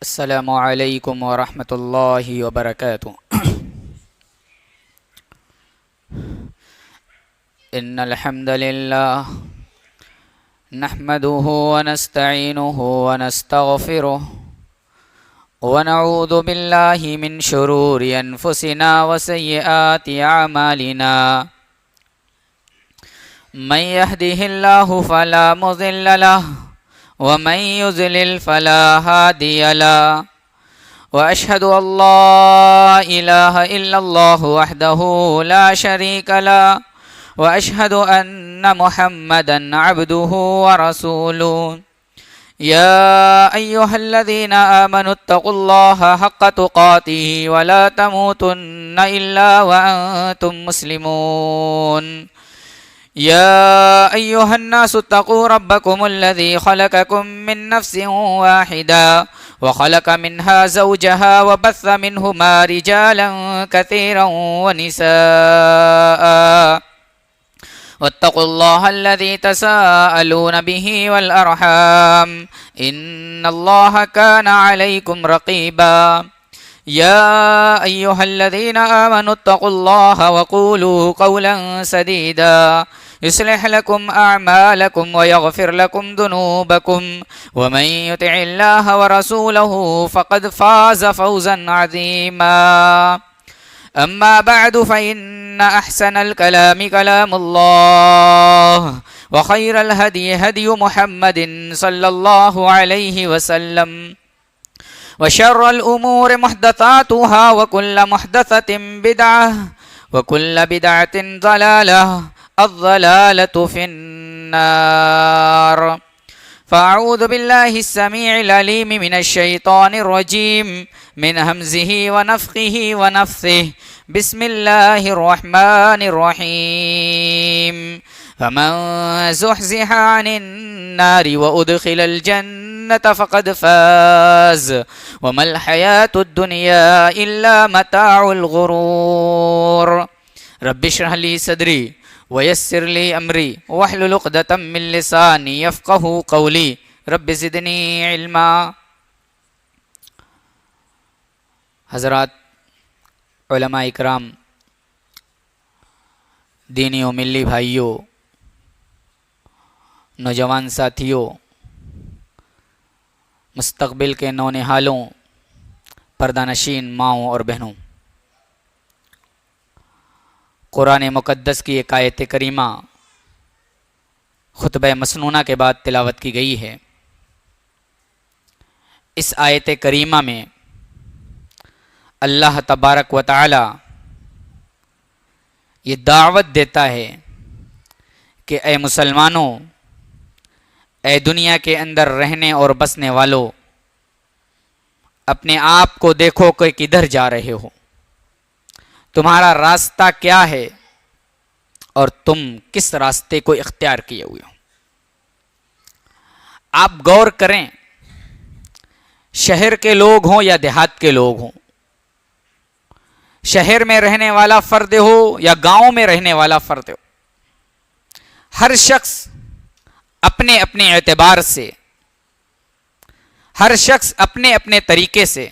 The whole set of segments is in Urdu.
السلام علیکم ورحمۃ اللہ وبرکاتہ۔ ان الحمد للہ نحمده ونستعینه ونستغفره ونعوذ باللہ من شرور انفسنا وسیئات اعمالنا، من يهده الله فلا مضل له ومن يضلل فلا هادي له، وأشهد أن لا إله إلا الله وحده لا شريك له، وأشهد أن محمدا عبده ورسوله. يا أيها الذين آمنوا اتقوا الله حق تقاته ولا تموتن إلا وأنتم مسلمون. يا أيها الناس اتقوا ربكم الذي خلقكم من نفس واحدة وخلق منها زوجها وبث منهما رجالا كثيرا ونساء، واتقوا الله الذي تساءلون به والأرحام إن الله كان عليكم رقيبا. يا أيها الذين آمنوا اتقوا الله وقولوا قولا سديدا يصلح لكم أعمالكم ويغفر لكم ذنوبكم، ومن يطع الله ورسوله فقد فاز فوزا عظيما. أما بعد فإن أحسن الكلام كلام الله، وخير الهدي هدي محمد صلى الله عليه وسلم، وشر الأمور محدثاتها وكل محدثة بدعة وكل بدعة ضلالة، الضلالة في النار. فأعوذ بالله السميع العليم من الشيطان الرجيم من همزه ونفخه ونفثه. بسم الله الرحمن الرحيم. فمن زحزح عن النار وأدخل الجنة فقد فاز وما الحياة الدنيا إلا متاع الغرور. رب اشرح لي صدري ويسر لي أمري واحلل عقدة من لساني يفقهوا قولي رب زدني علما. حضرات علماء اکرام، دینی و ملی بھائیوں، نوجوان ساتھیوں، مستقبل کے نونہالوں، پردہ نشین ماؤں اور بہنوں، قرآن مقدس کی ایک آیت کریمہ خطبہ مسنونہ کے بعد تلاوت کی گئی ہے۔ اس آیت کریمہ میں اللہ تبارک و تعالی یہ دعوت دیتا ہے کہ اے مسلمانوں، اے دنیا کے اندر رہنے اور بسنے والوں، اپنے آپ کو دیکھو کہ کدھر جا رہے ہو، تمہارا راستہ کیا ہے اور تم کس راستے کو اختیار کیے ہوئے ہو۔ آپ غور کریں، شہر کے لوگ ہوں یا دیہات کے لوگ ہوں، شہر میں رہنے والا فرد ہو یا گاؤں میں رہنے والا فرد ہو، ہر شخص اپنے اپنے اعتبار سے، ہر شخص اپنے اپنے طریقے سے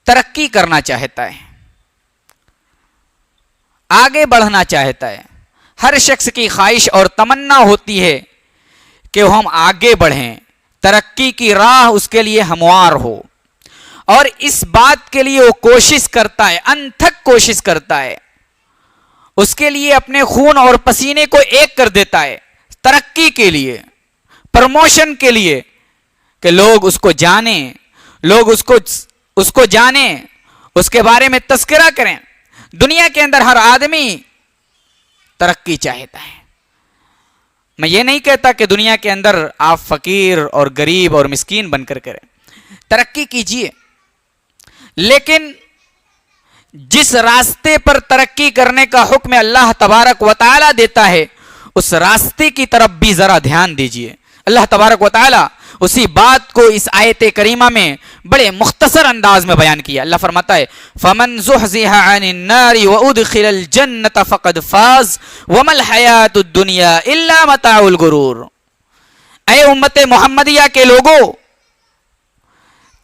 ترقی کرنا چاہتا ہے، آگے بڑھنا چاہتا ہے۔ ہر شخص کی خواہش اور تمنا ہوتی ہے کہ ہم آگے بڑھیں، ترقی کی راہ اس کے لیے ہموار ہو، اور اس بات کے لیے وہ کوشش کرتا ہے، انتھک کوشش کرتا ہے، اس کے لیے اپنے خون اور پسینے کو ایک کر دیتا ہے، ترقی کے لیے، پروموشن کے لیے، کہ لوگ اس کو جانیں، لوگ اس کو جانیں، اس کے بارے میں تذکرہ کریں۔ دنیا کے اندر ہر آدمی ترقی چاہتا ہے۔ میں یہ نہیں کہتا کہ دنیا کے اندر آپ فقیر اور غریب اور مسکین بن کر کریں، ترقی کیجئے، لیکن جس راستے پر ترقی کرنے کا حکم اللہ تبارک و تعالی دیتا ہے، اس راستے کی طرف بھی ذرا دھیان دیجئے۔ اللہ تبارک و تعالی اسی بات کو اس آیت کریمہ میں بڑے مختصر انداز میں بیان کیا۔ اللہ فرماتا ہے فَمَنْ زُحْزِحَ عَنِ النَّارِ وَأُدْخِلَ الْجَنَّةَ فَقَدْ فَازَ وَمَا الْحَيَاةُ الدُّنْيَا إِلَّا مَتَاعُ الْغُرُورِ۔ اے امت محمدیہ کے لوگوں،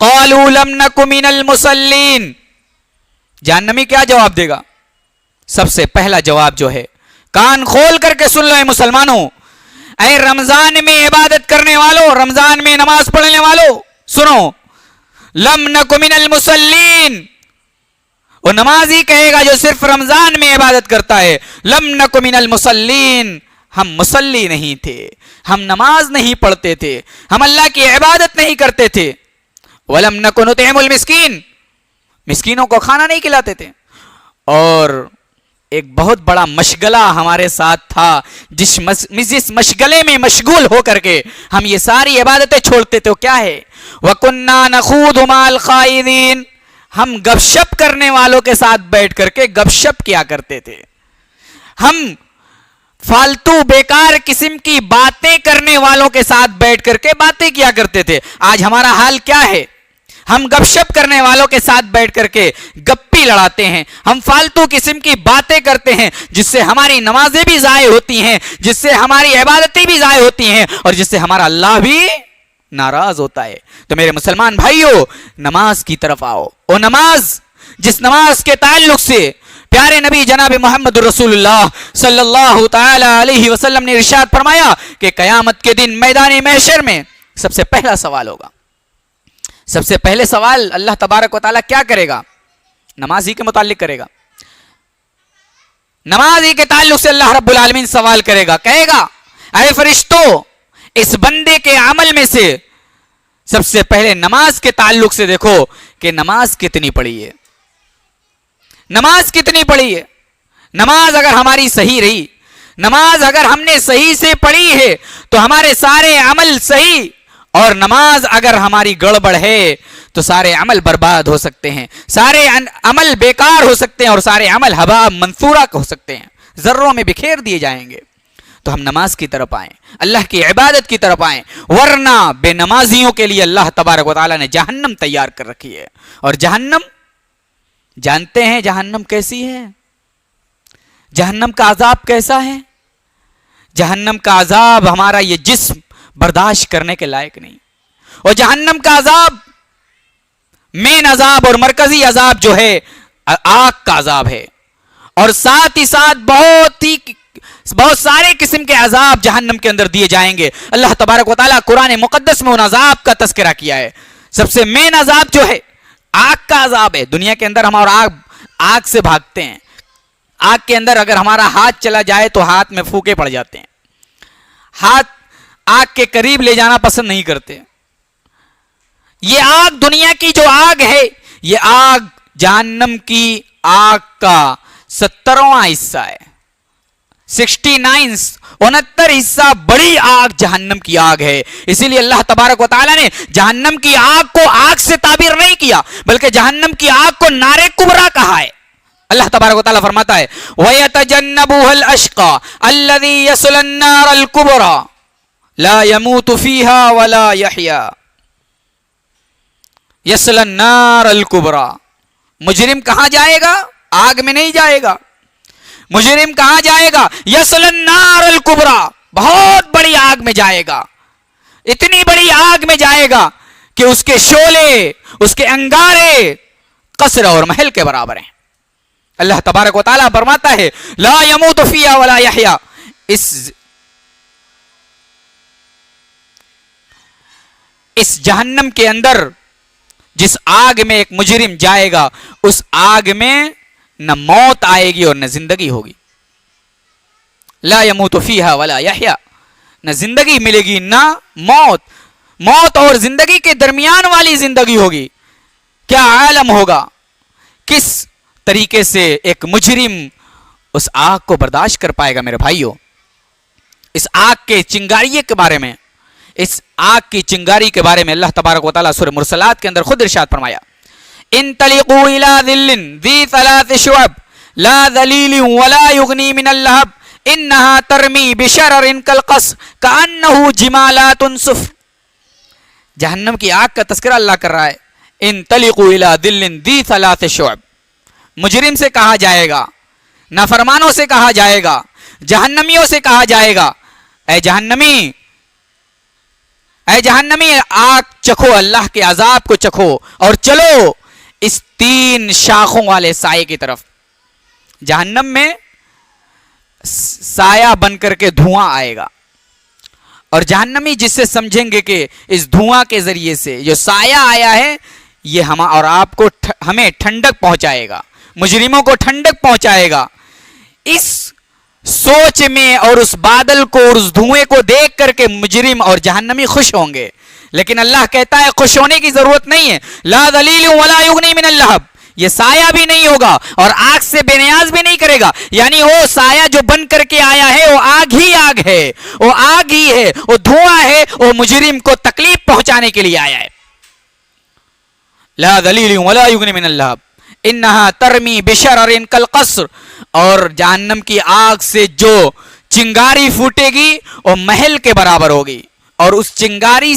قالوا لم نک من المصلین. جہنمی کیا جواب دے گا؟ سب سے پہلا جواب جو ہے، کان کھول کر کے سن لو اے مسلمانوں، اے رمضان میں عبادت کرنے والوں، رمضان میں نماز پڑھنے والوں، سنو، لم نک من المصلین. وہ نماز ہی کہے گا جو صرف رمضان میں عبادت کرتا ہے. لم نک من المصلین، ہم مصلی نہیں تھے، ہم نماز نہیں پڑھتے تھے، ہم اللہ کی عبادت نہیں کرتے تھے. ولم نک نطعم المسکین، مسکینوں کو کھانا نہیں کھلاتے تھے. اور ایک بہت بڑا مشغلہ ہمارے ساتھ تھا، جس مشغلے میں مشغول ہو کر کے ہم یہ ساری عبادتیں چھوڑتے تھے. وہ کیا ہے؟ وَكُنَّا نَخُوضُ مَعَ الْخَائِضِينَ، ہم گپ شپ کرنے والوں کے ساتھ بیٹھ کر کے گپ شپ کیا کرتے تھے. ہم فالتو بیکار قسم کی باتیں کرنے والوں کے ساتھ بیٹھ کر کے باتیں کیا کرتے تھے. آج ہمارا حال کیا ہے؟ ہم گپ شپ کرنے والوں کے ساتھ بیٹھ کر کے گپی لڑاتے ہیں، ہم فالتو قسم کی باتیں کرتے ہیں، جس سے ہماری نمازیں بھی ضائع ہوتی ہیں، جس سے ہماری عبادتیں بھی ضائع ہوتی ہیں، اور جس سے ہمارا اللہ بھی ناراض ہوتا ہے. تو میرے مسلمان بھائیو، نماز کی طرف آؤ. وہ نماز جس نماز کے تعلق سے پیارے نبی جناب محمد رسول اللہ صلی اللہ تعالی علیہ وسلم نے ارشاد فرمایا کہ قیامت کے دن میدان محشر میں سب سے پہلا سوال ہوگا. سب سے پہلے سوال اللہ تبارک و تعالیٰ کیا کرے گا؟ نماز ہی کے متعلق کرے گا. نماز ہی کے تعلق سے اللہ رب العالمین سوال کرے گا، کہے گا اے فرشتوں، اس بندے کے عمل میں سے سب سے پہلے نماز کے تعلق سے دیکھو کہ نماز کتنی پڑھی ہے. نماز کتنی پڑھی ہے. نماز اگر ہماری صحیح رہی، نماز اگر ہم نے صحیح سے پڑھی ہے تو ہمارے سارے عمل صحیح، اور نماز اگر ہماری گڑبڑ ہے تو سارے عمل برباد ہو سکتے ہیں، سارے عمل بیکار ہو سکتے ہیں، اور سارے عمل ہبا منثورہ ہو سکتے ہیں، ذروں میں بکھیر دیے جائیں گے. تو ہم نماز کی طرف آئیں، اللہ کی عبادت کی طرف آئیں، ورنہ بے نمازیوں کے لیے اللہ تبارک و تعالیٰ نے جہنم تیار کر رکھی ہے. اور جہنم جانتے ہیں جہنم کیسی ہے؟ جہنم کا عذاب کیسا ہے؟ جہنم کا عذاب ہمارا یہ جسم برداشت کرنے کے لائق نہیں. اور جہنم کا عذاب، مین عذاب اور مرکزی عذاب جو ہے آگ کا عذاب ہے، اور ساتھ ہی ساتھ بہت سارے قسم کے عذاب جہنم کے اندر دیے جائیں گے. اللہ تبارک و تعالیٰ قرآن مقدس میں ان عذاب کا تذکرہ کیا ہے. سب سے مین عذاب جو ہے آگ کا عذاب ہے. دنیا کے اندر ہم اور آگ سے بھاگتے ہیں. آگ کے اندر اگر ہمارا ہاتھ چلا جائے تو ہاتھ میں پھوکے پڑ جاتے ہیں، ہاتھ آگ کے قریب لے جانا پسند نہیں کرتے. یہ آگ، دنیا کی جو آگ ہے، یہ آگ جہنم کی آگ کا 70واں حصہ ہے. 69 حصہ بڑی آگ جہنم کی آگ ہے. اسی لیے اللہ تبارک و تعالیٰ نے جہنم کی آگ کو آگ سے تعبیر نہیں کیا، بلکہ جہنم کی آگ کو نار کبریٰ کہا ہے. اللہ تبارک و تعالیٰ فرماتا ہے وَيَتَجَنَّبُهَا الْأَشْقَى الَّذِي يَصْلَى النَّارَ الْكُبْرَى لا يموت فيها ولا يحيا. يصلى النار الكبرى، مجرم کہاں جائے گا؟ آگ میں نہیں جائے گا. مجرم کہاں جائے گا؟ يصلى النار الكبرى، بہت بڑی آگ میں جائے گا. اتنی بڑی آگ میں جائے گا کہ اس کے شعلے، اس کے انگارے قصر اور محل کے برابر ہیں. اللہ تبارک و تعالیٰ فرماتا ہے لا يموت فيها ولا يحيا. اس جہنم کے اندر جس آگ میں ایک مجرم جائے گا، اس آگ میں نہ موت آئے گی اور نہ زندگی ہوگی. لا يموت فيها ولا يحيا، نہ زندگی ملے گی نہ موت. موت اور زندگی کے درمیان والی زندگی ہوگی. کیا عالم ہوگا، کس طریقے سے ایک مجرم اس آگ کو برداشت کر پائے گا. میرے بھائیوں، اس آگ کے چنگاریے کے بارے میں، اس آگ کی چنگاری کے بارے میں اللہ تبارک و تعالیٰ سورہ مرسلات کے اندر خود ارشاد فرمایا انطلقوا الى ظل ذی ثلاث شعب لا ذلیل ولا یغنی من اللہب انہا ترمی بشرر کالقصر کانہ جمالات صفر. جہنم کی آگ کا تذکرہ اللہ کر رہا ہے. انطلقوا الى ظل ذی ثلاث شعب، مجرم سے کہا جائے گا، نافرمانوں سے کہا جائے گا، جہنمیوں سے کہا جائے گا اے جہنمی، اے جہنمی آگ چکھو، اللہ کے عذاب کو چکھو اور چلو اس 3 شاخوں والے سائے کی طرف۔ جہنم میں سایہ بن کر کے دھواں آئے گا، اور جہنمی جس سے سمجھیں گے کہ اس دھواں کے ذریعے سے جو سایہ آیا ہے یہ ہم اور آپ کو ہمیں ٹھنڈک پہنچائے گا، مجرموں کو ٹھنڈک پہنچائے گا، اس سوچ میں اور اس بادل کو اور اس دھوئیں کو دیکھ کر کے مجرم اور جہنمی خوش ہوں گے۔ لیکن اللہ کہتا ہے خوش ہونے کی ضرورت نہیں ہے، لا ذلیل ولا یغنی من اللہب، یہ سایہ بھی نہیں ہوگا اور آگ سے بے نیاز بھی نہیں کرے گا، یعنی وہ سایہ جو بن کر کے آیا ہے وہ آگ ہی آگ ہے، وہ آگ ہی ہے، وہ دھواں ہے، وہ مجرم کو تکلیف پہنچانے کے لیے آیا ہے۔ لا ذلیل ولا یغنی من اللہب انہا ترمی بشرر کالقصر، اور جہنم کی آگ سے جو چنگاری پھوٹے گی وہ محل کے برابر ہوگی، اور اس چنگاری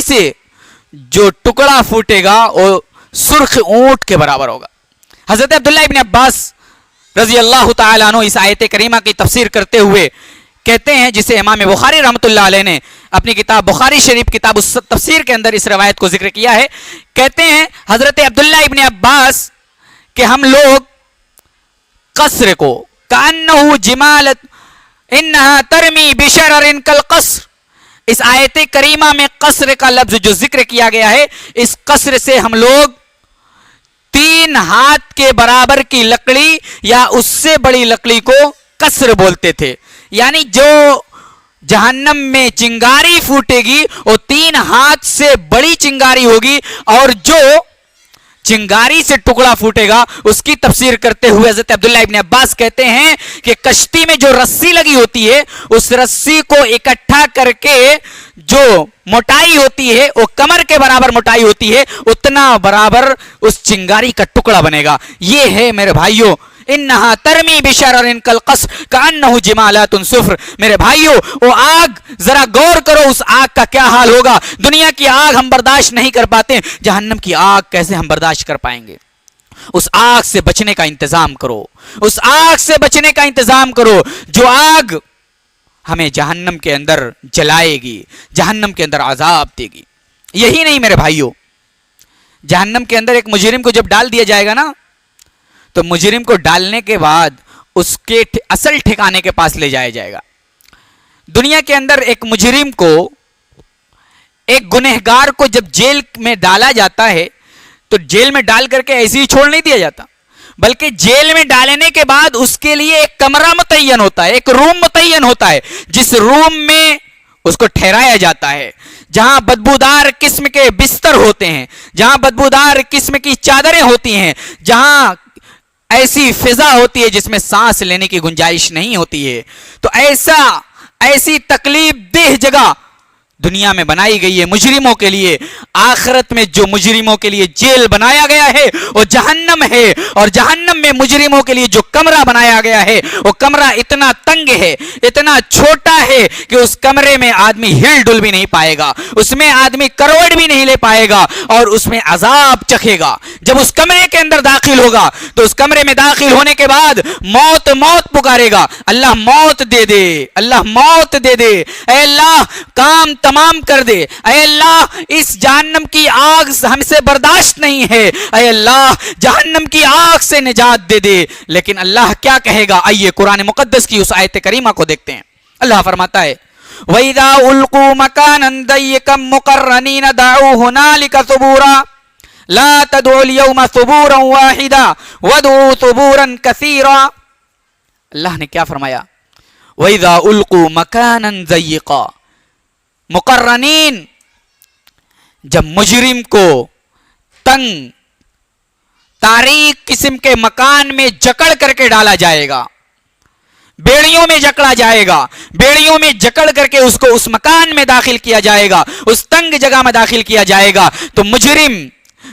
سے جو ٹکڑا پھوٹے گا وہ سرخ اونٹ کے برابر ہوگا۔ حضرت عبداللہ ابن عباس رضی اللہ تعالیٰ عنہ اس آیت کریمہ کی تفسیر کرتے ہوئے کہتے ہیں، جسے امام بخاری رحمۃ اللہ علیہ نے اپنی کتاب بخاری شریف کتاب تفسیر کے اندر اس روایت کو ذکر کیا ہے، کہتے ہیں حضرت عبداللہ ابن عباس کہ ہم لوگ قصر کو کأنہ جمالت انہا ترمی بشرر کالقصر، اس آیت کریمہ میں قصر کا لفظ جو ذکر کیا گیا ہے، اس قصر سے ہم لوگ 3 ہاتھ کے برابر کی لکڑی یا اس سے بڑی لکڑی کو قصر بولتے تھے، یعنی جو جہنم میں چنگاری پھوٹے گی وہ 3 ہاتھ سے بڑی چنگاری ہوگی، اور جو چنگاری سے ٹکڑا پھوٹے گا اس کی تفسیر کرتے ہوئے حضرت عبداللہ ابن عباس کہتے ہیں کہ کشتی میں جو رسی لگی ہوتی ہے اس رسی کو اکٹھا کر کے جو موٹائی ہوتی ہے وہ کمر کے برابر موٹائی ہوتی ہے، اتنا برابر اس چنگاری کا ٹکڑا بنے گا۔ یہ ہے میرے بھائیوں انہا ترمی بشرر کالقصر کأنہ جمالات صفر، میرے بھائیوں وہ آگ ذرا غور کرو، اس آگ کا کیا حال ہوگا۔ دنیا کی آگ ہم برداشت نہیں کر پاتے، جہنم کی آگ کیسے ہم برداشت کر پائیں گے؟ اس آگ سے بچنے کا انتظام کرو، اس آگ سے بچنے کا انتظام کرو جو آگ ہمیں جہنم کے اندر جلائے گی، جہنم کے اندر عذاب دے گی۔ یہی نہیں میرے بھائیوں، جہنم کے اندر ایک مجرم کو جب ڈال دیا جائے گا نا، تو مجرم کو ڈالنے کے بعد اس کے اصل ٹھکانے کے پاس لے جایا جائے گا۔ دنیا کے اندر ایک مجرم کو، ایک گنہگار کو جب جیل میں ڈالا جاتا ہے تو جیل میں ڈال کر کے ایسے ہی چھوڑ نہیں دیا جاتا، بلکہ جیل میں ڈالنے کے بعد اس کے لیے ایک کمرہ متعین ہوتا ہے، ایک روم متعین ہوتا ہے، جس روم میں اس کو ٹھہرایا جاتا ہے، جہاں بدبودار قسم کے بستر ہوتے ہیں، جہاں بدبودار قسم کی چادریں ہوتی ہیں، جہاں ایسی فضا ہوتی ہے جس میں سانس لینے کی گنجائش نہیں ہوتی ہے۔ تو ایسی تکلیف دہ جگہ دنیا میں بنائی گئی ہے مجرموں کے لیے۔ آخرت میں جو مجرموں کے لیے جیل بنایا گیا ہے وہ جہنم ہے، اور جہنم میں مجرموں کے لیے جو کمرہ بنایا گیا ہے وہ کمرہ اتنا تنگ ہے، اتنا چھوٹا ہے کہ اس کمرے میں آدمی ہل ڈل بھی نہیں پائے گا، اس میں آدمی کروٹ بھی نہیں لے پائے گا، اور اس میں عذاب چکھے گا۔ جب اس کمرے کے اندر داخل ہوگا تو اس کمرے میں داخل ہونے کے بعد موت موت پکارے گا، اللہ موت دے دے، اللہ موت دے دے، اے اللہ کام تمام کر دے، اے اللہ اس جہنم کی آگ ہم سے برداشت نہیں ہے، اے اللہ جہنم کی آگ سے نجات دے دے۔ لیکن اللہ کیا کہے گا؟ آئیے قرآن مقدس کی اس آیت کریمہ کو دیکھتے ہیں۔ اللہ فرماتا ہے وَإِذَا أُلْقُوا مَكَانًا ضَيِّقًا مُقَرَّنِينَ دَعُوا هُنَالِكَ ثُبُورًا لَا تَدْعُوا الْيَوْمَ ثُبُورًا وَاحِدًا وَادْعُوا ثُبُورًا كَثِيرًا۔ اللہ نے کیا فرمایا؟ وَإِذَا أُلْقُوا مَكَانًا ضَيِّقًا، مقرنین، جب مجرم کو تنگ تاریک قسم کے مکان میں جکڑ کر کے ڈالا جائے گا، بیڑیوں میں جکڑا جائے گا، بیڑیوں میں جکڑ کر کے اس کو اس مکان میں داخل کیا جائے گا، اس تنگ جگہ میں داخل کیا جائے گا، تو مجرم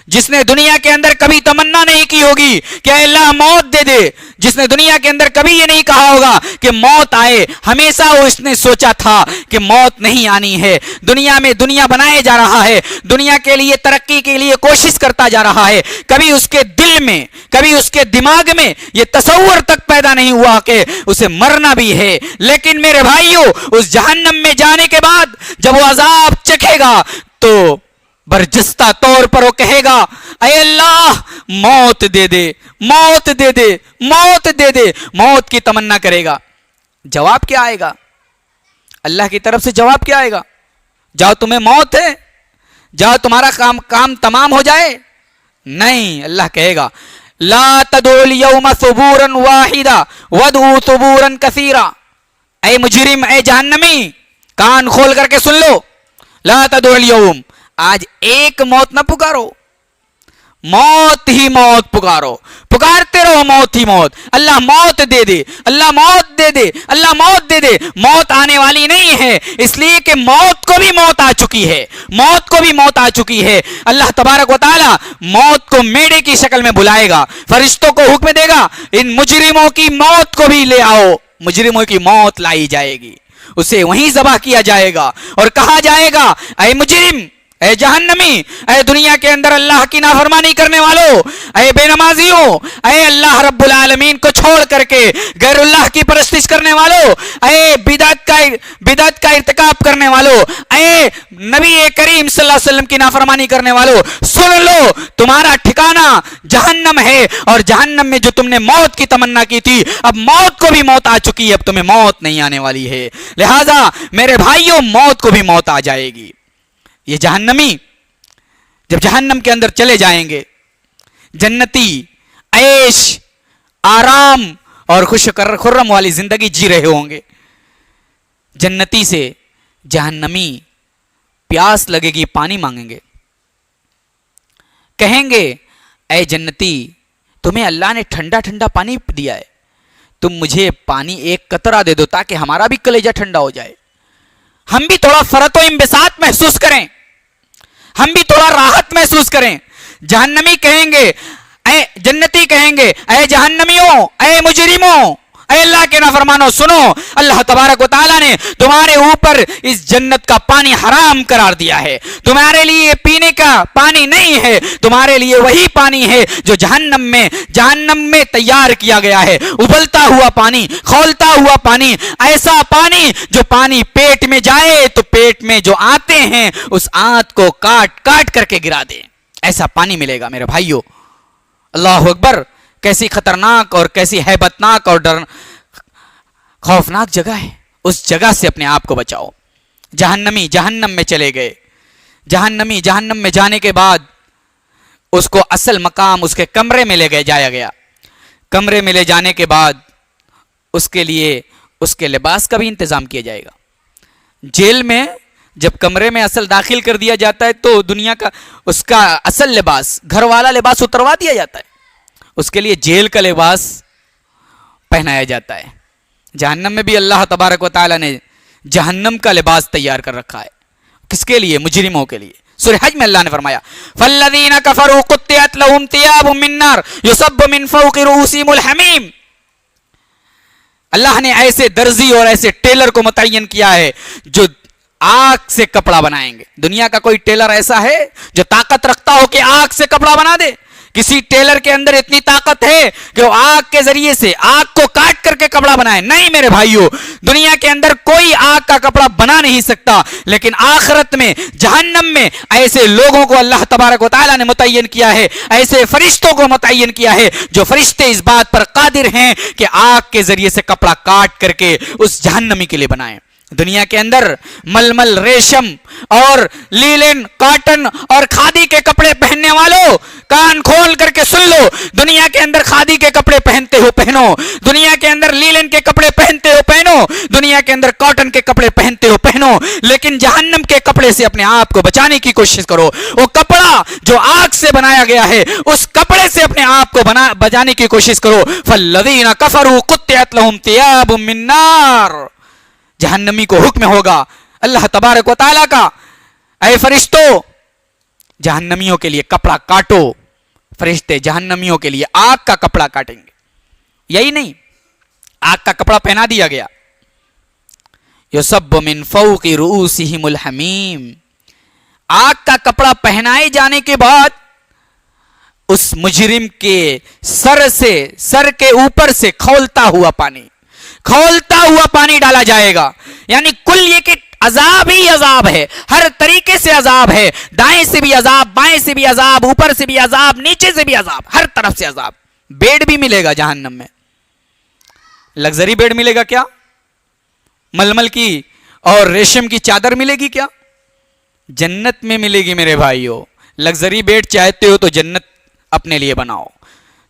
جس نے دنیا کے اندر کبھی تمنا نہیں کی ہوگی کہ اے اللہ موت دے دے، جس نے دنیا کے اندر کبھی یہ نہیں کہا ہوگا کہ موت آئے، ہمیشہ وہ اس نے سوچا تھا کہ موت نہیں آنی ہے، دنیا میں دنیا بنائے جا رہا ہے، دنیا کے لیے ترقی کے لیے کوشش کرتا جا رہا ہے، کبھی اس کے دل میں، کبھی اس کے دماغ میں یہ تصور تک پیدا نہیں ہوا کہ اسے مرنا بھی ہے۔ لیکن میرے بھائیوں، اس جہنم میں جانے کے بعد جب وہ عذاب چکھے گا تو برجستہ طور پر وہ کہے گا اے اللہ موت دے دے، موت دے دے، موت دے دے، موت کی تمنا کرے گا۔ جواب کیا آئے گا؟ اللہ کی طرف سے جواب کیا آئے گا؟ جاؤ تمہیں موت ہے، جاؤ تمہارا کام تمام ہو جائے؟ نہیں، اللہ کہے گا لا تدعوا اليوم ثبورا واحدا وادعوا ثبورا كثيرا۔ اے مجرم، اے جہنمی، کان کھول کر کے سن لو، لا تدعوا اليوم، آج ایک موت نہ پکارو، موت ہی موت پکارو، پکارتے رہو موت ہی موت، اللہ موت دے دے، اللہ موت دے دے، اللہ موت دے دے۔ موت آنے والی نہیں ہے، اس لیے کہ موت کو بھی موت آ چکی ہے، موت کو بھی موت آ چکی ہے۔ اللہ تبارک و تعالی موت کو میڑے کی شکل میں بلائے گا، فرشتوں کو حکم دے گا ان مجرموں کی موت کو بھی لے آؤ، مجرموں کی موت لائی جائے گی، اسے وہیں ذبح کیا جائے گا اور کہا جائے گا اے مجرم، اے جہنمی، اے دنیا کے اندر اللہ کی نافرمانی کرنے والوں، اے بے نمازیوں، اے اللہ رب العالمین کو چھوڑ کر کے غیر اللہ کی پرستش کرنے والوں، اے بدعت کا ارتکاب کرنے والوں، اے نبی کریم صلی اللہ علیہ وسلم کی نافرمانی کرنے والوں، سن لو تمہارا ٹھکانہ جہنم ہے، اور جہنم میں جو تم نے موت کی تمنا کی تھی اب موت کو بھی موت آ چکی ہے، اب تمہیں موت نہیں آنے والی ہے۔ لہذا میرے بھائیوں، موت کو بھی موت آ جائے گی۔ یہ جہنمی جب جہنم کے اندر چلے جائیں گے، جنتی عیش آرام اور خوش خرم والی زندگی جی رہے ہوں گے، جنتی سے جہنمی پیاس لگے گی، پانی مانگیں گے، کہیں گے اے جنتی تمہیں اللہ نے ٹھنڈا ٹھنڈا پانی دیا ہے، تم مجھے پانی ایک قطرہ دے دو تاکہ ہمارا بھی کلیجہ ٹھنڈا ہو جائے، ہم بھی تھوڑا فرط و انبساط محسوس کریں، ہم بھی تھوڑا راحت محسوس کریں۔ جہنمی کہیں گے، اے جنتی کہیں گے اے جہنمیوں، اے مجرموں، اے اللہ کے نافرمانوں، سنو اللہ تبارک و تعالیٰ نے تمہارے اوپر اس جنت کا پانی حرام قرار دیا ہے، تمہارے لیے پینے کا پانی نہیں ہے، تمہارے لیے وہی پانی ہے جو جہنم میں تیار کیا گیا ہے، ابلتا ہوا پانی، کھولتا ہوا پانی، ایسا پانی جو پانی پیٹ میں جائے تو پیٹ میں جو آتے ہیں اس آنت کو کاٹ کاٹ کر کے گرا دے، ایسا پانی ملے گا میرے بھائیوں۔ اللہ اکبر، کیسی خطرناک اور کیسی ہیبتناک اور خوفناک جگہ ہے، اس جگہ سے اپنے آپ کو بچاؤ۔ جہنمی جہنم میں چلے گئے، جہنمی جہنم میں جانے کے بعد اس کو اصل مقام اس کے کمرے میں جایا گیا، کمرے میں لے جانے کے بعد اس کے لیے اس کے لباس کا بھی انتظام کیا جائے گا۔ جیل میں جب کمرے میں اصل داخل کر دیا جاتا ہے تو دنیا کا اس کا اصل لباس، گھر والا لباس اتروا دیا جاتا ہے، اس کے لیے جیل کا لباس پہنایا جاتا ہے۔ جہنم میں بھی اللہ تبارک و تعالیٰ نے جہنم کا لباس تیار کر رکھا ہے، کس کے لیے؟ مجرموں کے لیے۔ سورہ حج میں اللہ نے فرمایا فَالَّذِينَ كَفَرُوا قُطِّعَتْ لَهُمْ ثِيَابٌ مِّن نَّارٍ يُصَبُّ مِن فَوْقِ رُؤُوسِهِمُ الْحَمِيمُ۔ اللہ نے ایسے درزی اور ایسے ٹیلر کو متعین کیا ہے جو آگ سے کپڑا بنائیں گے۔ دنیا کا کوئی ٹیلر ایسا ہے جو طاقت رکھتا ہو کہ آگ سے کپڑا بنا دے؟ کسی ٹیلر کے اندر اتنی طاقت ہے کہ وہ آگ کے ذریعے سے آگ کو کاٹ کر کے کپڑا بنائے؟ نہیں میرے بھائیوں، دنیا کے اندر کوئی آگ کا کپڑا بنا نہیں سکتا، لیکن آخرت میں جہنم میں ایسے لوگوں کو اللہ تبارک و تعالیٰ نے متعین کیا ہے، ایسے فرشتوں کو متعین کیا ہے جو فرشتے اس بات پر قادر ہیں کہ آگ کے ذریعے سے کپڑا کاٹ کر کے اس جہنمی کے لیے بنائیں۔ دنیا کے اندر ململ، ریشم اور لیلن، کاٹن اور کھادی کے کپڑے پہننے والوں کان کھول کر کے سن لو، دنیا کے اندر کھادی کے کپڑے پہنتے ہو پہنو، دنیا کے اندر لیلن کے کپڑے پہنتے ہو پہنو، دنیا کے اندر کاٹن کے کپڑے پہنتے ہو پہنو، لیکن جہنم کے کپڑے سے اپنے آپ کو بچانے کی کوشش کرو۔ وہ کپڑا جو آگ سے بنایا گیا ہے اس کپڑے سے اپنے آپ کو بچانے کی کوشش کرو۔ فَالَّذِينَ كَفَرُوا قُطِّعَتْ لَهُمْ ثِيَابٌ مِّن نَّارٍ۔ جہنمی کو حکم ہوگا اللہ تبارک و تعالیٰ کا، اے فرشتو جہنمیوں کے لیے کپڑا کاٹو، فرشتے جہنمیوں کے لیے آگ کا کپڑا کاٹیں گے. یہی نہیں، آگ کا کپڑا پہنا دیا گیا. یصب من فوق رؤوسہم الحمیم، آگ کا کپڑا پہنائے جانے کے بعد اس مجرم کے سر کے اوپر سے کھولتا ہوا پانی ڈالا جائے گا. یعنی کل یہ کہ عذاب ہی عذاب ہے، ہر طریقے سے عذاب ہے، دائیں سے بھی عذاب، بائیں سے بھی عذاب، اوپر سے بھی عذاب، نیچے سے بھی عذاب، ہر طرف سے عذاب. بیڈ بھی ملے گا جہنم میں. لگزری بیڈ ملے گا کیا؟ ململ کی اور ریشم کی چادر ملے گی کیا؟ جنت میں ملے گی میرے بھائیو. لگزری بیڈ چاہتے ہو تو جنت اپنے لیے بناؤ،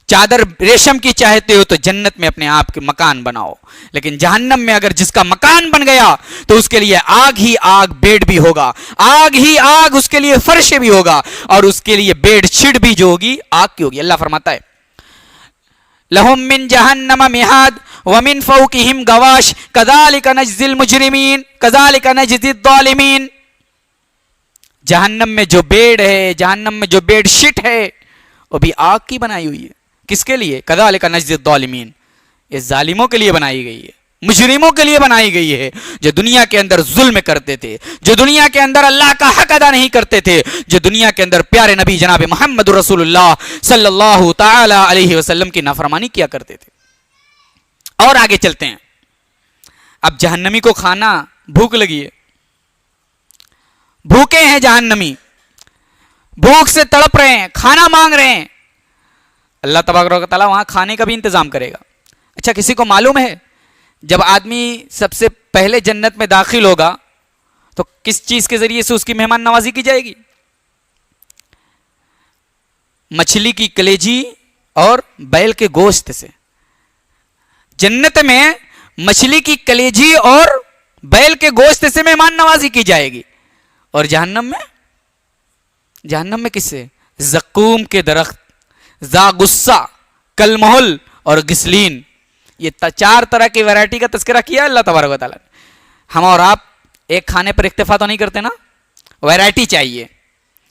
چادر ریشم کی چاہتے ہو تو جنت میں اپنے آپ کے مکان بناؤ. لیکن جہنم میں اگر جس کا مکان بن گیا تو اس کے لیے آگ ہی آگ بیڈ بھی ہوگا، آگ ہی آگ اس کے لیے فرش بھی ہوگا، اور اس کے لیے بیڈ شیٹ بھی جو ہوگی آگ کی ہوگی. اللہ فرماتا ہے لہم من جہنم مہاد ومن فوقہم غواش کذالک نجزی المجرمین کذالک نجزی الظالمین. جہنم میں جو بیڈ ہے، جہنم میں جو بیڈ شیٹ ہے وہ بھی آگ کی بنائی ہوئی ہے. کس کے لیے؟ کذالک نجزی الظالمین، یہ ظالموں کے لیے بنائی گئی ہے، مجرموں کے لیے بنائی گئی ہے، جو دنیا کے اندر ظلم کرتے تھے، جو دنیا کے اندر اللہ کا حق ادا نہیں کرتے تھے، جو دنیا کے اندر پیارے نبی جناب محمد رسول اللہ صلی اللہ تعالی علیہ وسلم کی نافرمانی کیا کرتے تھے. اور آگے چلتے ہیں. اب جہنمی کو کھانا بھوک لگی ہے، بھوکے ہیں جہنمی، بھوک سے تڑپ رہے ہیں، کھانا مانگ رہے ہیں. اللہ تبارک و تعالیٰ وہاں کھانے کا بھی انتظام کرے گا. اچھا، کسی کو معلوم ہے جب آدمی سب سے پہلے جنت میں داخل ہوگا تو کس چیز کے ذریعے سے اس کی مہمان نوازی کی جائے گی؟ مچھلی کی کلیجی اور بیل کے گوشت سے. جنت میں مچھلی کی کلیجی اور بیل کے گوشت سے مہمان نوازی کی جائے گی. اور جہنم میں کس سے؟ زقوم کے درخت، زاغصہ، کلمحل اور گسلین. یہ 4 طرح کی ویرائٹی کا تذکرہ کیا اللہ تبارک و تعالیٰ نے. ہم اور آپ ایک کھانے پر اکتفا تو نہیں کرتے نا، ویرائٹی چاہیے،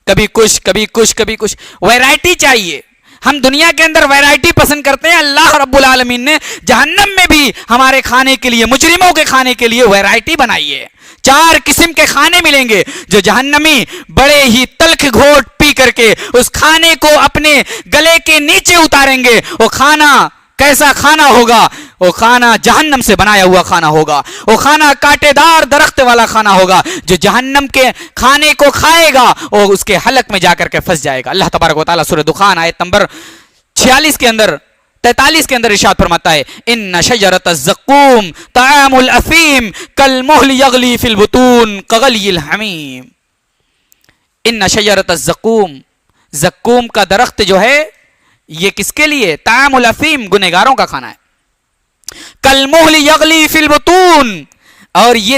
کبھی کچھ کبھی کچھ کبھی کچھ، ویرائٹی چاہیے. ہم دنیا کے اندر ویرائٹی پسند کرتے ہیں. اللہ رب العالمین نے جہنم میں بھی ہمارے کھانے کے لیے، مجرموں کے کھانے کے لیے ویرائٹی بنائی ہے. 4 قسم کے کھانے ملیں گے جو جہنمی بڑے ہی تلخ گھونٹ پی کر کے اس کھانے کو اپنے گلے کے نیچے اتاریں گے. وہ کھانا کیسا کھانا ہوگا؟ وہ کھانا جہنم سے بنایا ہوا کھانا ہوگا. وہ کھانا کانٹے دار درخت والا کھانا ہوگا. جو جہنم کے کھانے کو کھائے گا وہ اس کے حلق میں جا کر کے پھنس جائے گا. اللہ تبارک و تعالیٰ سورہ دخان آیت نمبر 43 کے اندر ارشاد فرماتا ہے ان شجرۃ الزقوم طعام الاثیم کالمہل یغلی فی البطون کغلی الحمیم. ان شجرۃ الزقوم، زقوم کا درخت جو ہے یہ کس کے لیے؟ طعام الاثیم، گنہگاروں کا کھانا ہے. کالمہل یغلی فی البطون، اور یہ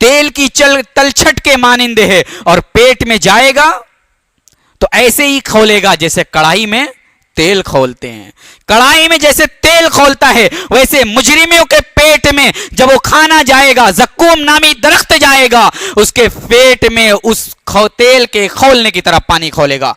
تیل کی تلچھٹ کے مانند ہے، اور پیٹ میں جائے گا تو ایسے ہی کھولے گا جیسے کڑھائی میں تیل کھولتے ہیں. کڑھائی میں جیسے تیل کھولتا ہے ویسے مجرموں کے پیٹ میں جب وہ کھانا جائے گا، زقوم نامی درخت جائے گا، اس کے پیٹ میں اس تیل کے کھولنے کی طرح پانی کھولے گا.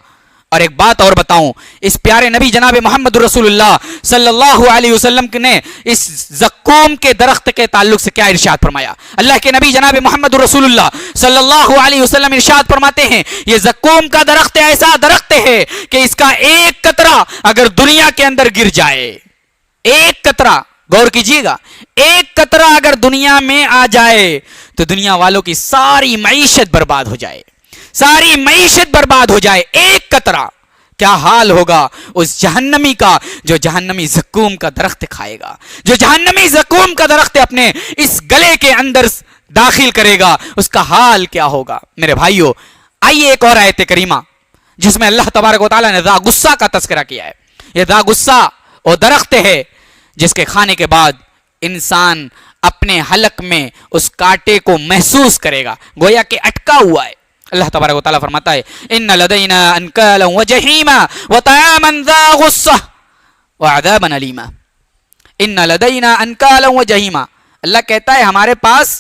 اور ایک بات اور بتاؤں، اس پیارے نبی جناب محمد رسول اللہ صلی اللہ علیہ وسلم نے اس زقوم کے درخت کے تعلق سے کیا ارشاد فرمایا؟ اللہ کے نبی جناب محمد رسول اللہ صلی اللہ علیہ وسلم ارشاد فرماتے ہیں یہ زقوم کا درخت ایسا درخت ہے کہ اس کا ایک قطرہ اگر دنیا کے اندر گر جائے، ایک قطرہ، غور کیجیے گا، ایک قطرہ اگر دنیا میں آ جائے تو دنیا والوں کی ساری معیشت برباد ہو جائے، ساری معیشت برباد ہو جائے. ایک قطرہ. کیا حال ہوگا اس جہنمی کا جو جہنمی زقوم کا درخت کھائے گا، جو جہنمی زقوم کا درخت اپنے اس گلے کے اندر داخل کرے گا، اس کا حال کیا ہوگا؟ میرے بھائیو، آئیے ایک اور آیت کریمہ جس میں اللہ تبارک و تعالیٰ نے زاغصہ کا تذکرہ کیا ہے. یہ زاغصہ وہ درخت ہے جس کے کھانے کے بعد انسان اپنے حلق میں اس کانٹے کو محسوس کرے گا، گویا کہ اٹکا ہوا ہے. اللہ تبارک و تعالیٰ فرماتا ہے ان لدینا انکالا وجحیما وطعاما ذا غصہ وعذابا علیما. ان لدینا انکالا وجحیما، اللہ کہتا ہے ہمارے پاس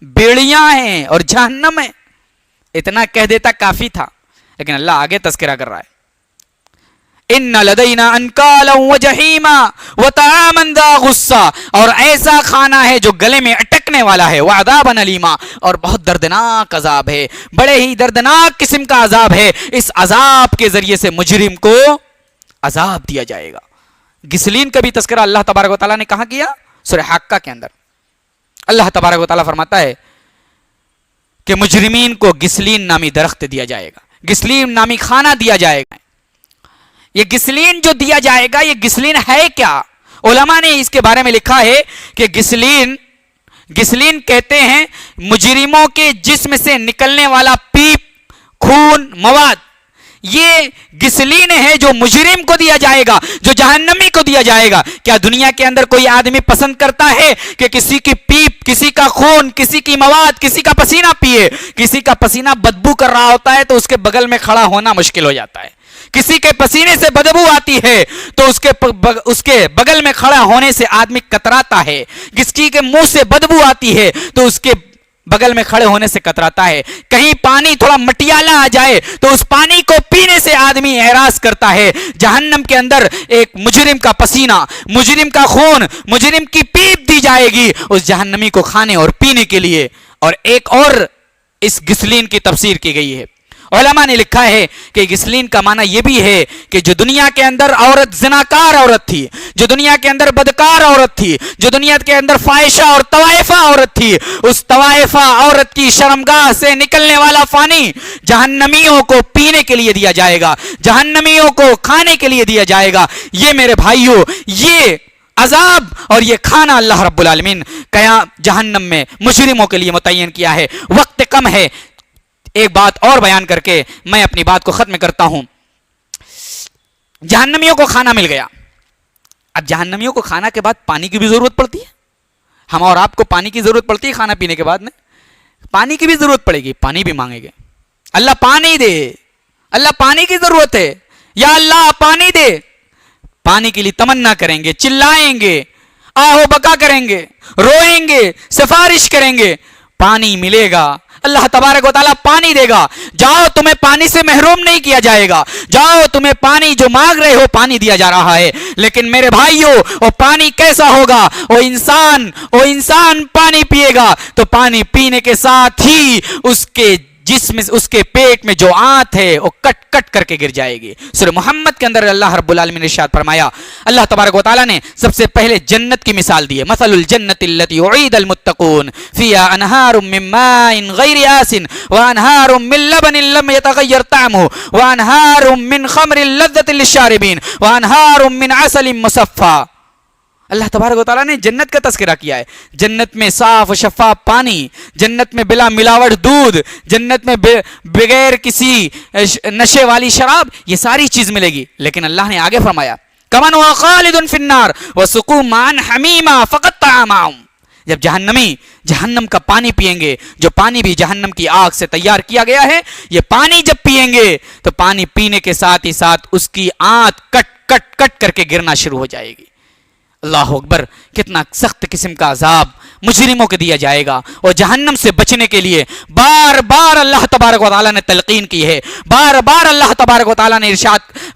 بیڑیاں ہیں اور جہنم ہے. اتنا کہہ دیتا کافی تھا. لیکن اللہ آگے تذکرہ کر رہا ہے، ان لدینا انکالا و جہیما و طعاما ذا غصہ، اور ایسا کھانا ہے جو گلے میں اٹکنے والا ہے، وعذابا الیما، اور بہت دردناک عذاب ہے، بڑے ہی دردناک قسم کا عذاب ہے، اس عذاب کے ذریعے سے مجرم کو عذاب دیا جائے گا۔ گسلین کا بھی تذکرہ اللہ تبارک و تعالیٰ نے کہاں کیا؟ سورہ حاقہ کے اندر اللہ تبارک و تعالیٰ فرماتا ہے کہ مجرمین کو گسلین نامی درخت دیا جائے گا، گسلین نامی کھانا دیا جائے گا۔ یہ گسلین جو دیا جائے گا، یہ گسلین ہے کیا؟ علماء نے اس کے بارے میں لکھا ہے کہ گسلین کہتے ہیں مجرموں کے جسم سے نکلنے والا پیپ، خون، مواد، یہ گسلین ہے جو مجرم کو دیا جائے گا، جو جہنمی کو دیا جائے گا۔ کیا دنیا کے اندر کوئی آدمی پسند کرتا ہے کہ کسی کی پیپ، کسی کا خون، کسی کی مواد، کسی کا پسینہ پیے؟ کسی کا پسینہ بدبو کر رہا ہوتا ہے تو اس کے بغل میں کھڑا ہونا مشکل ہو جاتا ہے، کسی کے پسینے سے بدبو آتی ہے تو اس کے بغل میں کھڑا ہونے سے آدمی کتراتا ہے، کسی کے منہ سے بدبو آتی ہے تو اس کے بغل میں کھڑے ہونے سے کتراتا ہے، کہیں پانی تھوڑا مٹیالا آ جائے تو اس پانی کو پینے سے آدمی اعراض کرتا ہے۔ جہنم کے اندر ایک مجرم کا پسینہ، مجرم کا خون، مجرم کی پیپ دی جائے گی اس جہنمی کو کھانے اور پینے کے لیے۔ اور ایک اور اس گسلین کی تفسیر کی گئی ہے، علماء نے لکھا ہے کہ گسلین کا معنی یہ بھی ہے کہ جو دنیا کے اندر عورت زناکار عورت تھی، جو دنیا کے اندر بدکار عورت تھی، جو دنیا کے اندر فاحشہ اور طوائفہ عورت تھی، اس طوائفہ عورت کی شرمگاہ سے نکلنے والا پانی جہنمیوں کو پینے کے لیے دیا جائے گا، جہنمیوں کو کھانے کے لیے دیا جائے گا۔ یہ میرے بھائیوں، یہ عذاب اور یہ کھانا اللہ رب العالمین جہنم میں مجرموں کے لیے متعین کیا ہے۔ وقت کم ہے، ایک بات اور بیان کر کے میں اپنی بات کو ختم کرتا ہوں۔ جہنمیوں کو کھانا مل گیا، اب جہنمیوں کو کھانا کے بعد پانی کی بھی ضرورت پڑتی ہے۔ ہم اور آپ کو پانی کی ضرورت پڑتی ہے، کھانا پینے کے بعد میں پانی کی بھی ضرورت پڑے گی، پانی بھی مانگیں گے، اللہ پانی دے، اللہ پانی کی ضرورت ہے، یا اللہ پانی دے۔ پانی کے لیے تمنا کریں گے، چلائیں گے، آہو بکا کریں گے، روئیں گے، سفارش کریں گے، پانی ملے گا، اللہ تبارک و تعالیٰ پانی دے گا۔ جاؤ، تمہیں پانی سے محروم نہیں کیا جائے گا، جاؤ، تمہیں پانی جو مانگ رہے ہو پانی دیا جا رہا ہے۔ لیکن میرے بھائیوں، وہ پانی کیسا ہوگا؟ وہ انسان پانی پیے گا تو پانی پینے کے ساتھ ہی اس کے جسم، اس کے پیٹ میں جو آنت ہے وہ کٹ کٹ کر کے گر جائے گی۔ سورہ محمد کے اندر اللہ رب العالمین نے ارشاد فرمایا، اللہ تبارک و تعالیٰ نے سب سے پہلے جنت کی مثال دی ہے، مثل الجنت التي وعد المتقون فيها انہار من ماء غیر آسن وانہار من لبن لم يتغیر طعمه وانہار من خمر لذة للشاربین وانہار من عسل مصفى۔ اللہ تبارک و تعالیٰ نے جنت کا تذکرہ کیا ہے، جنت میں صاف و شفاف پانی، جنت میں بلا ملاوٹ دودھ، جنت میں بغیر کسی نشے والی شراب، یہ ساری چیز ملے گی۔ لیکن اللہ نے آگے فرمایا، کمن هو خالد فی النار وسقوا ماء حمیما فقطع معهم۔ جب جہنمی جہنم کا پانی پیئیں گے، جو پانی بھی جہنم کی آگ سے تیار کیا گیا ہے، یہ پانی جب پیئیں گے تو پانی پینے کے ساتھ ہی ساتھ اس کی آنت کٹ کٹ کٹ کر کے گرنا شروع ہو جائے گی۔ اللہ اکبر، کتنا سخت قسم کا عذاب مجرموں کو دیا جائے گا۔ اور جہنم سے بچنے کے لیے بار بار اللہ تبارک و تعالیٰ نے تلقین کی ہے، بار بار اللہ تبارک و تعالیٰ نے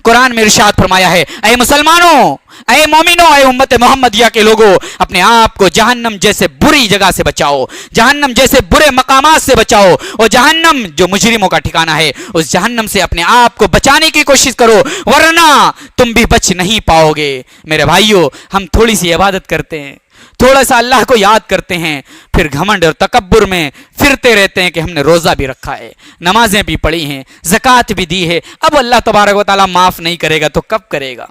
قرآن میں ارشاد فرمایا ہے، اے مسلمانوں، اے مومنوں، اے امت محمدیہ کے لوگوں، اپنے آپ کو جہنم جیسے بری جگہ سے بچاؤ، جہنم جیسے برے مقامات سے بچاؤ، اور جہنم جو مجرموں کا ٹھکانہ ہے اس جہنم سے اپنے آپ کو بچانے کی کوشش کرو، ورنہ تم بھی بچ نہیں پاؤ گے۔ میرے بھائیوں، ہم تھوڑی سی عبادت کرتے ہیں، تھوڑا سا اللہ کو یاد کرتے ہیں، پھر گھمنڈ اور تکبر میں پھرتے رہتے ہیں کہ ہم نے روزہ بھی رکھا ہے، نمازیں بھی پڑھی ہیں، زکوٰۃ بھی دی ہے، اب اللہ تبارک و تعالیٰ معاف نہیں کرے گا تو کب کرے گا؟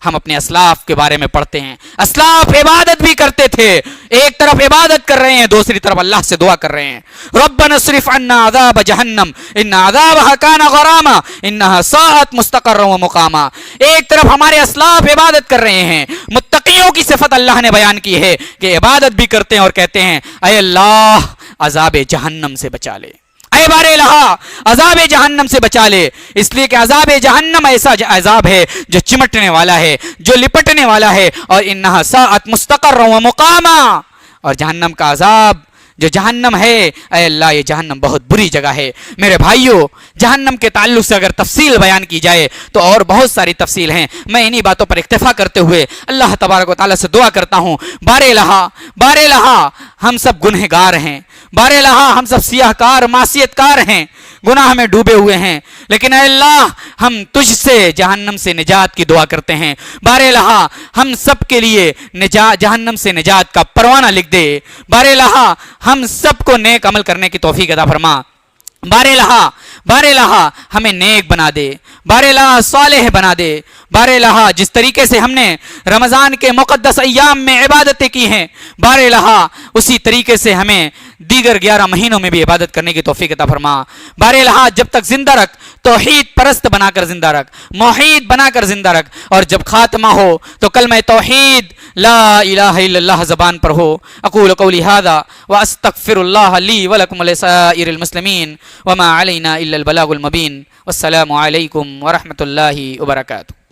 ہم اپنے اسلاف کے بارے میں پڑھتے ہیں، اسلاف عبادت بھی کرتے تھے، ایک طرف عبادت کر رہے ہیں، دوسری طرف اللہ سے دعا کر رہے ہیں، ربنا اصرف عنا عذاب جہنم ان عذابها کان غراما انها ساءت مستقرا ومقاما۔ ایک طرف ہمارے اسلاف عبادت کر رہے ہیں، متقیوں کی صفت اللہ نے بیان کی ہے کہ عبادت بھی کرتے ہیں اور کہتے ہیں، اے اللہ عذاب جہنم سے بچا لے، اے بار الہ عذاب جہنم سے بچا لے، اس لیے کہ عذاب جہنم ایسا عذاب ہے جو چمٹنے والا ہے، جو لپٹنے والا ہے، اور انہا ساعت مستقر و مقاما، اور جہنم کا عذاب جو جہنم ہے، اے اللہ یہ جہنم بہت بری جگہ ہے۔ میرے بھائیوں، جہنم کے تعلق سے اگر تفصیل بیان کی جائے تو اور بہت ساری تفصیل ہیں، میں انہی باتوں پر اکتفا کرتے ہوئے اللہ تبارک و تعالیٰ سے دعا کرتا ہوں، بار الہا ہم سب گنہگار ہیں، بار الہا ہم سب سیاہ کار معصیت کار ہیں، گناہ میں ڈوبے ہوئے ہیں، لیکن اے اللہ ہم تجھ سے جہنم سے نجات کی دعا کرتے ہیں۔ بار الہا ہم سب کے لیے جہنم سے نجات کا پروانہ لکھ دے۔ بار الہا ہم سب کو نیک عمل کرنے کی توفیق عطا فرما۔ بار الہا ہمیں نیک بنا دے، بار الہا صالح بنا دے۔ بار الہا جس طریقے سے ہم نے رمضان کے مقدس ایام میں عبادتیں کی ہیں، بار الہا اسی طریقے سے ہمیں دیگر 11 مہینوں میں بھی عبادت کرنے کی توفیق عطا فرما۔ بار الہا جب تک زندہ رکھ، توحید پرست بنا کر زندہ رکھ، موحید بنا کر زندہ رکھ، اور جب خاتمہ ہو تو کلمہ توحید لا الہ الا اللہ زبان پر ہو۔ اقول قولی ھذا واستغفر اللہ لی ولکم ولسائر المسلمین وما علینا الا البلاغ المبین۔ والسلام علیکم ورحمۃ اللہ وبرکاتہ۔